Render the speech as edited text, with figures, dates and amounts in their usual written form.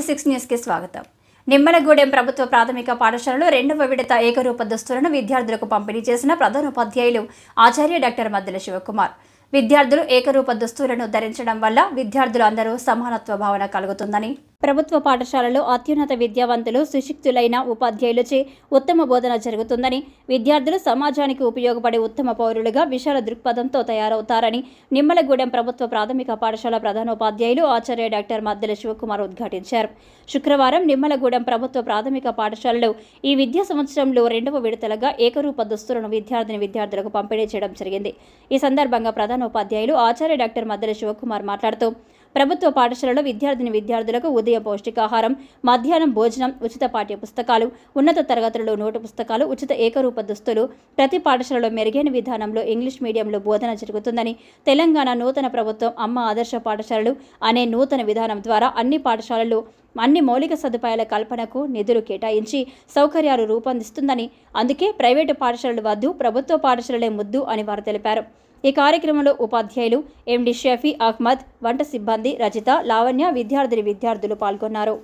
వి6 న్యూస్కి స్వాగతం. నిమ్మలగూడెం ప్రభుత్వ ప్రాథమిక పాఠశాలలో 2వ విడత ఏకరూప దుస్తులను విద్యార్థులకు పంపిణీ చేసిన ప్రధానోపాధ్యాయులు ఆచార్య డాక్టర్ మద్దెల శివకుమార్. విద్యార్థులు ఏకరూప దుస్తులను ధరించడం వల్ల విద్యార్థులు అందరూ సమానత్వ భావన కలుగుతుందని, ప్రభుత్వ పాఠశాలలో అత్యున్నత విద్యావంతులు సుశిక్షితులైన ఉపాధ్యాయులచే ఉత్తమ బోధన జరుగుతుందని, విద్యార్థులు సమాజానికి ఉపయోగపడే ఉత్తమ పౌరులుగా విశాల దృక్పథంతో తయారవుతారని నిమ్మలగూడెం ప్రభుత్వ ప్రాథమిక పాఠశాల ప్రధానోపాధ్యాయులు ఆచార్య డాక్టర్ మద్దెల శివకుమార్ ఉద్ఘాటించారు. శుక్రవారం నిమ్మలగూడెం ప్రభుత్వ ప్రాథమిక పాఠశాలలో ఈ విద్యా సంవత్సరంలో 2వ విడతలుగా ఏకరూప దుస్తులను విద్యార్థులకు పంపిణీ చేయడం జరిగింది. ఈ సందర్భంగా ప్రధానోపాధ్యాయులు ఆచార్య డాక్టర్ మద్దెల శివకుమార్ మాట్లాడుతూ, ప్రభుత్వ పాఠశాలలో విద్యార్థులకు ఉదయం పౌష్టికాహారం, మధ్యాహ్నం భోజనం, ఉచిత పాఠ్య పుస్తకాలు, ఉన్నత తరగతులలో నోటు పుస్తకాలు, ఉచిత ఏకరూప దుస్తులు, ప్రతి పాఠశాలలో మెరుగైన విధానంలో ఇంగ్లీష్ మీడియంలో బోధన జరుగుతుందని, తెలంగాణ నూతన ప్రభుత్వం అమ్మ ఆదర్శ పాఠశాలలు అనే నూతన విధానం ద్వారా అన్ని పాఠశాలలు అన్ని మౌలిక సదుపాయాల కల్పనకు నిధులు కేటాయించి సౌకర్యాలు రూపొందిస్తుందని, అందుకే ప్రైవేటు పాఠశాలలు వద్దు, ప్రభుత్వ పాఠశాలలే ముద్దు అని వారు తెలిపారు. ఈ కార్యక్రమంలో ఉపాధ్యాయులు ఎండి షఫీ అహ్మద్, వంట సిబ్బంది రజిత, లావణ్య, విద్యార్థులు పాల్గొన్నారు.